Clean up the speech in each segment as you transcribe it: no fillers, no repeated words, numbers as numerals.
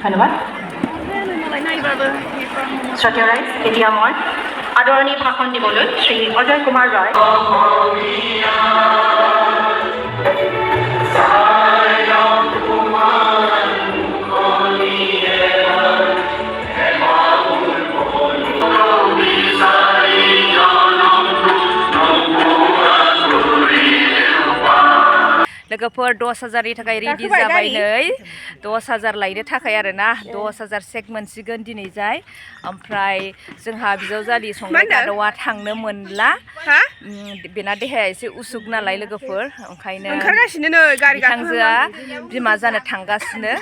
ধন্যবাদ। শ্ৰদ্ধেয় ৰাইজ, এতিয়া মই আদৰণি ভাষণ দিবলৈ শ্ৰী অজয় কুমাৰ ৰায় लोगोफोर 10,000 नि थाखाय रेडि जाबाय नै 10,000 लायनो थाखाय आरोना 10,000 चेक मोनसिगोन दिनै जाय ओमफ्राय जोंहा बिजावजालि संनाय गादौआ थांनो मोनला बेना देहाया एसे उसुग नालाय लोगोफोर ओंखायनो ओंखारगासिनो नै गारि बिथांजोआ बिमा जानो थांगासिनो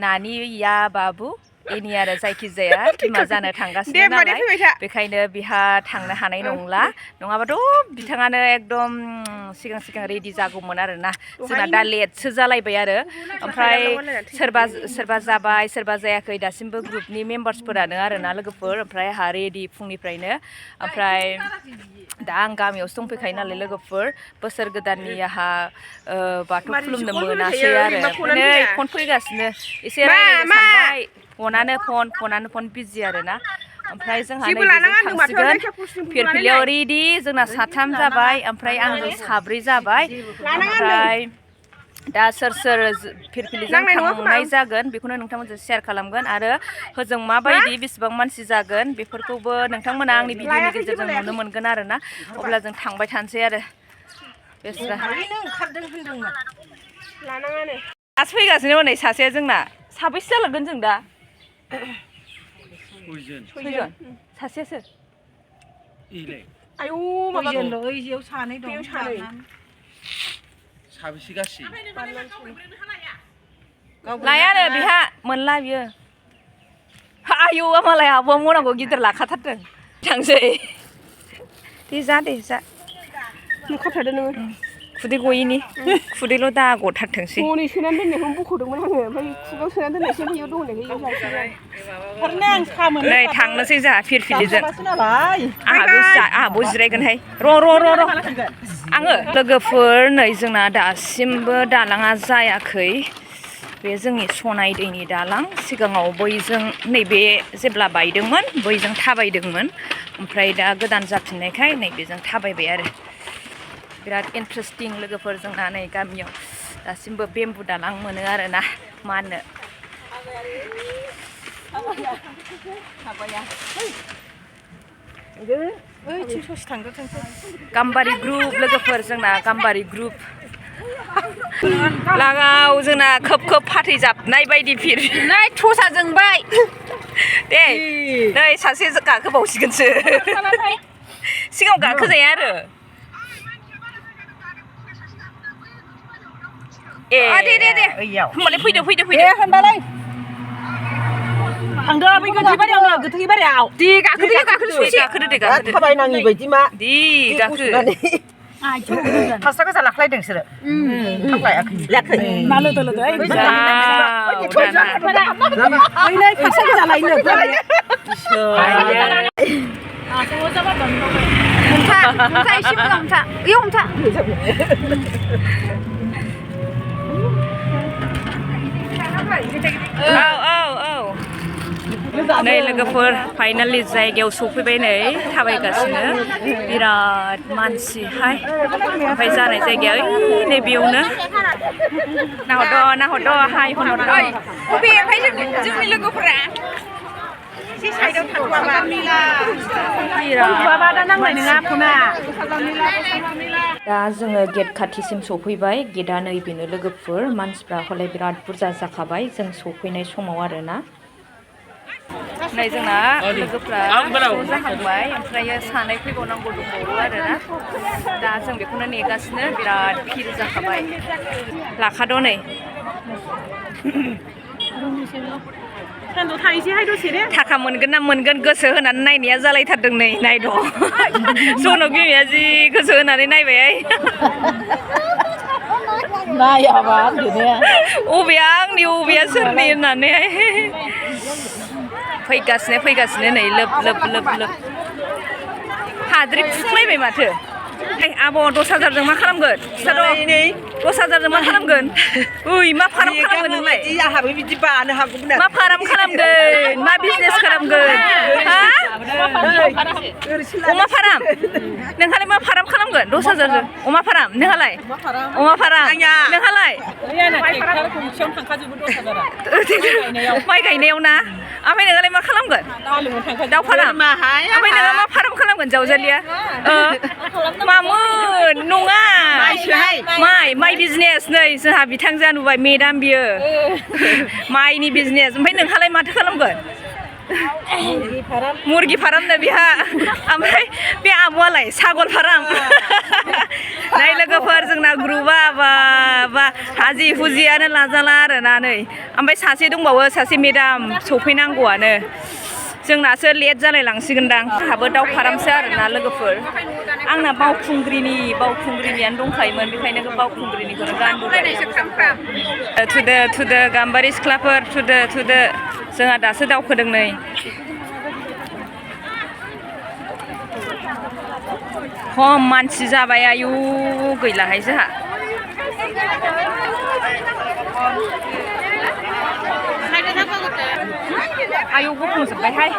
नानि या बाबु एनि आरो जायखिजाया बिमा जानो थांगासिनो नालाय बेखायनो बिहा थांनो हानाय नंला नङाबाथ' बिथाङानो एकदम सिगां रेडि जागौमोन आरोना जोंना दा लेटसो जालायबाय आरो ओमफ्राय सोरबा जाबाय सोरबा जायाखै दासिमबो ग्रुपनि मेम्बार्सफोरानो आरोना लोगोफोर ओमफ्राय आंहा रेडि फुंनिफ्रायनो ओमफ्राय दा आं गामियावसो दंफैखायो नालाय लोगोफोर बोसोर गोदाननि आंहा बाथौ खुलुमनो मोनासै आरो नै फन फैगासिनो एसे रायज्लायनो सानबाय फनानो फन बिजि आरोना ओमफ्राय जोंहा थांसिगोन फिरफिलियाव रेडि जोंना 3 जाबाय ओमफ्राय आंजों 4 जाबाय ओमफ्राय दा सोर फिरफिलिजों थांनाय जागोन बेखौनो नोंथांमोनजों शेयार खालामगोन आरो होजों माबायदि बेसेबां मानसि जागोन बेफोरखौबो नोंथांमोना आंनि भिडिअनि गेजेरजों नुनो मोनगोन आरोना अब्ला जों थांबाय थानोसै आरो बेस्रा दासो फैगासिनो नै सासेया जोंना साबैसे जालांगोन जों दा 6 सासेयासो आयौ माबाजोंल' ओइजेयाव सानै दं साबेसे गासै लायानो बिहा मोनला बियो आयौ मालाय आब'आ मनाखौ गिदिर लाखाथारदों थांसै दे जा नुखाथारदों नोङो खुदै गयिनि खुदैल' दा गथारथोंसै हनै सोनानै दोननायखौ बख'दोंमोन आङो ओमफ्राय खुगायाव सोनानै दोननायसो बैयाव दंनायखौ नै थांनोसै जोंहा फिरफिलिजों आंहाबो जिरायगोनहाय र' आङो लोगोफोर नै जोंना दासिमबो दालाङा जायाखै बे जोंनि सनाय दैनि दालां सिगाङाव बैजों नैबे जेब्ला बायदोंमोन बैजों थाबायदोंमोन ओमफ्राय दा गोदान जाफिननायखाय नैबेजों थाबायबाय आरो बिराद इन्टारेस्टिं लोगोफोर जोंना नै गामियाव दासिमबो बेम्बु दालां मोनो आरोना मा होनो गाम्बारि ग्रुप लोगोफोर जोंना गाम्बारि ग्रुप लागाव जोंना खोब फाथै जाबनाय बायदि फिर नै थसा जोंबाय दे नै सासे गाखोबावसिगोनसो सिगाङाव गाखोजाया आरो दे होमबालाय फैदो होनबालाय थांदो बै गोथै बारियाव दे गाखोदो थाबायनाङि बायदि मा दे गाखो फास्रा गोजा लाख्लायदों बिसोरो लायाखै मा लोदो फास्रा गोजा लायनो हमथा एसे मोजां हमथा इयाव हमथा औ नै लोगोफोर फाइनालि जायगायाव सफैबाय नै थाबायगासिनो बिराद मानसिहाय ओमफ्राय जानाय जायगाया ओइ नै बेयावनो नाहरद' हाय हनहरद' ओमफ्राय जोंनि लोगोफोरा एसे साइडआव थांथ'वाबा दा नांनाय नङा फना दा जोङो गेट खाथिसिम सफैबाय गेटआ नैबेनो लोगोफोर मानसिफ्रा हले बिराद बुरजा जाखाबाय जों सफैनाय समाव आरोना नै जोंना लोगोफ्रा ज' जाहांबाय ओमफ्राय सानै फैबावनांगौ दंबावो आरोना दा जों बेखौनो नेगासिनो बिराद भिर जाखाबाय लाखाद' नै थाखा मोनगोन ना मोनगोन गोसो होनानै नायनाया जालायथारदों नै नायद' जनक बिमाया जि गोसो होनानै नायबाय नायाबा अबेया आंनि अबेया सोरनि होननानैहाय फैगासिनो नै लोब हाद्रि फुंलायबाय माथो आब' 10,000 मा खालामगोन 10,000 मा खालामगोन ओइ मा फाराम खालामगोन नोंलाय आहाबो बिदि बानो हागौमोन मा फार्म खालामगोन मा बिजनेस खालामगोन हा अमा फार्म नोंहालाय मा फार्म खालामगोन 10,000 अमा फार्म नोंहालाय अमा फार्म नोंहालाय माइ गायनायाव ना ओमफ्राय नोंहालाय मा खालामगोन दाउ फार्म ओमफ्राय नोंहा मा फार्म खालामगोन जावजालिया मामोन नङा माइ बिजनेस नै जोंहा बिथांजोआ नुबाय मेदाम बियो माइनि बिजनेस ओमफ्राय नोंहालाय माथो खालामगोन मुर्गि फार्मनो बिहा ओमफ्राय बे आब'आलाय सागल फार्म नाय लोगोफोर जोंना ग्रुपआ बा हाजि हुजियानो लाजाला आरोना नै ओमफ्राय सासे दंबावो सासे मेदाम सफैनांगौआनो जोंनासो लेट जालाय लांसिगोनदां आंहाबो दाउ फार्मसो आरोना लोगोफोर आंना बावखुंग्रिनियानो दंखायोमोन बेखायनो बावखुंग्रिनिखौनो गानबोबाय थुदो गाम्बारि सिख्लाफोर थुदो जोंहा दासो दावखोदों नै खम मानसि जाबाय आयु गैलाहाय जोंहा आयौ गुफुंजोब्बायहाय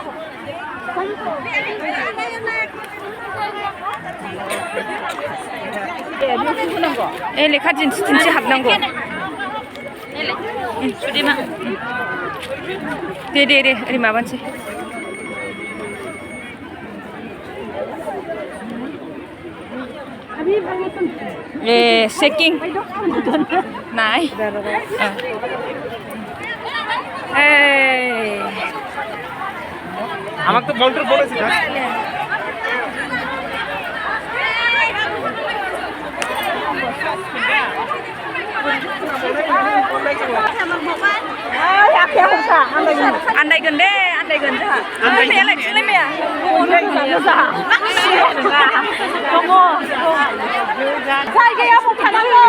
लेखा दिन्थि हाबनांगौ दे ओरै माबानोसै चेकिं नाय আমাকে তো মন্ত্র বলেছি आन्दायगोन जोंहा फैयालाय थुलायमाया जायगाया थानांगौ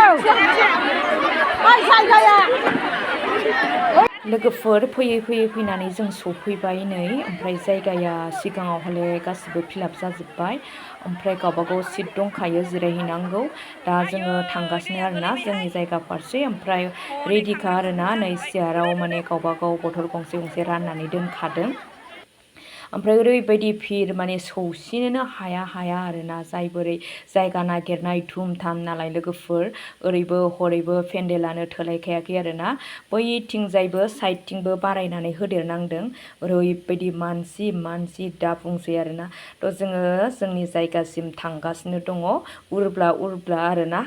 जायगाया लोगोफोर फैनानै जों सफैबाय नै ओमफ्राय जायगाया सिगाङाव हले गासिबो फिलाप जाजोब्बाय ओमफ्राय गावबागाव सिट दंखायो जिरायहैनांगौ दा जोङो थांगासिनो आरोना जोंनि जायगा फारसे ओमफ्राय रेडिखा आरोना नै सियाराव माने गावबागाव बथल गंसे राननानै दोनखादों ओमफ्राय ओरैबायदि भिर माने सौसिनोनो हाया आरोना जाय बोरै जायगा नागिरनाय धुम धाम नालाय लोगोफोर ओरैबो हरैबो पेन्डेलानो थोलायखायाखै आरोना बैथिंजायबो साइडथिंबो बारायनानै होदेरनांदों ओरैबायदि मानसि दा बुंसै आरोना थ' जोङो जोंनि जायगासिम थांगासिनो दङ उरब्ला आरोना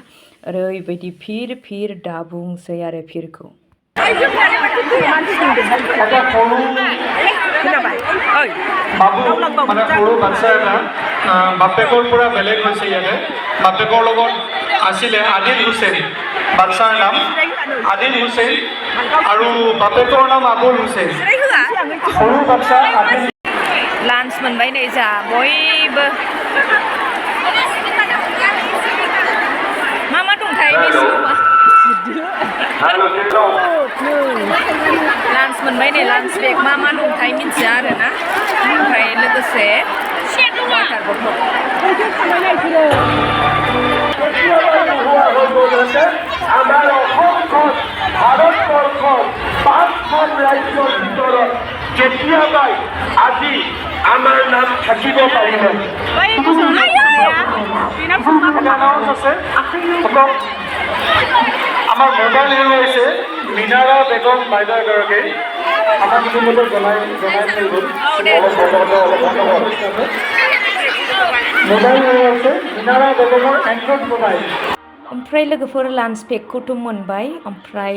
ओरैबायदि भिर दा बुंसै आरो भिरखौ বাবু মানে সৰু বাচ্চা এটা বাপেকৰ পৰা বেলেগ হৈছে ইয়াতে বাপেকৰ লগত আছিলে আদিল হুছেইন বাচ্চাৰ নাম আদিল হুছেইন আৰু বাপেকৰ নাম আবুল হুছেইন সৰু বাচ্চা আদিল लान्च मोनबाय नै जा बयबो मा दंथाय लान्च मोनबाय नै लान्च बेग मा दंथाय मिथिया आरोना ओमफ्राय लोगोसे वाटार बथल আমাৰ অসমখন ভাৰতবৰ্ষৰ 5খন ৰাজ্যৰ ভিতৰত কেতিয়াবাই আজি আমাৰ নাম থাকিব পাৰিব আমাৰ মোবাইল হেৰুৱাইছে মিনাৰা বেগম বাইদেউ এগৰাকী আমাক ইতিমধ্যে জনাই থৈ গ'ল মোবাইল হেৰুৱাইছে মিনাৰা বেগমৰ এণ্ড্ৰইড মোবাইল ओमफ्राय लोगोफोर लान्च पेकखौथ' मोनबाय ओमफ्राय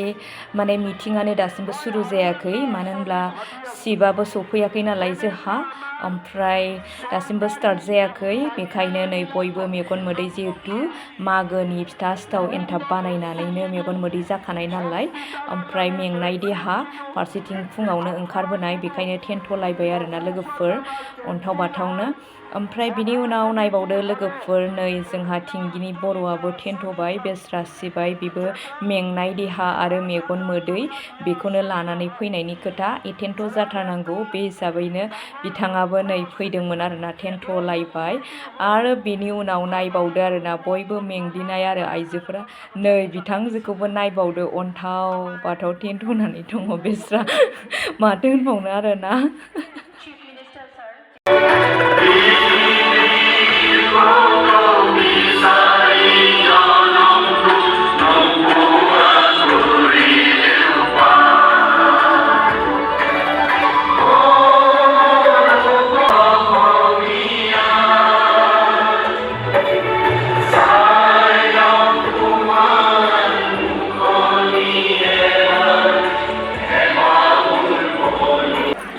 माने मिटिङानो दासिमबो सुरु जायाखै मानो होनब्ला सिटआबो सफैयाखै नालाय जोंहा ओमफ्राय दासिमबो स्टार्ट जायाखै बेखायनो नै बयबो मेगन मोदै जिहेतु मागोनि फिथा सिथाव एन्थाब बानायनानैनो मेगन मोदै जाखानाय नालाय ओमफ्राय मेंनाय देहा फारसेथिं फुङावनो ओंखारबोनाय बेखायनो टेन्थ'लायबाय आरोना लोगोफोर अन्थाव बाथावनो ओमफ्राय बिनि उनाव नायबावदो लोगोफोर नै जोंहा थिंगिनि बर'आबो थेन्थ'बाय बेस्रा सिबाय बेबो मेंनाय देहा आरो मेगन मोदै बेखौनो लानानै फैनायनि खोथा थेन्थ' जाथारनांगौ बे हिसाबैनो बिथाङाबो नै फैदोंमोन आरोना थेन्थ'लायबाय आरो बिनि उनाव नायबावदो आरोना बयबो मेंग्लिनाय आरो आइजोफोरा नै बिथांजोखौबो नायबावदो अन्थाव बाथाव टेन्ट होनानै दङ बेस्रा माथो होनबावनो आरोना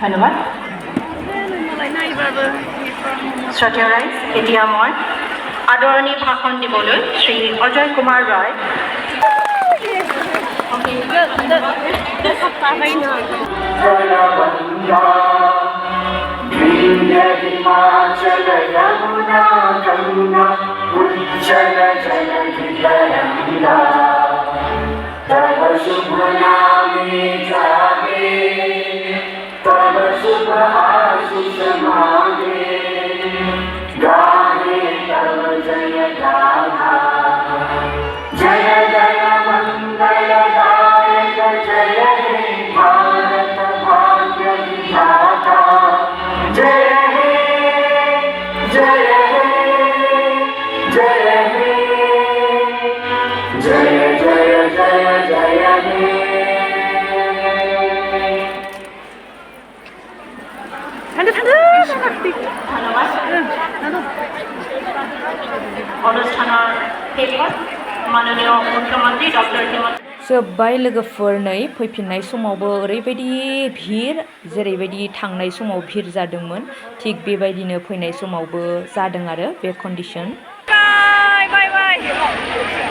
ধন্যবাদ শ্ৰদ্ধেয় ৰাইজ এতিয়া মই আদৰণি ভাষণ দিবলৈ শ্ৰী অজয় কুমাৰ ৰায় तब शुभ आशीष मांगे गाहे तब जय गाथा जय जय मंगलदायक जय हे भारत भाग्य विधाता जय हे जय हे जय हे जय जय जय जय हे অনুষ্ঠানৰ শেষত মাননীয় মুখ্যমন্ত্ৰী ডক্টৰ হিমন্ত जोब्बाय लोगोफोर नै फैफिननाय समावबो ओरैबायदि भिर जेरैबायदि थांनाय समाव भिर जादोंमोन थिग बेबायदिनो फैनाय समावबो जादों आरो बे कन्डिसन बाय बाय बाय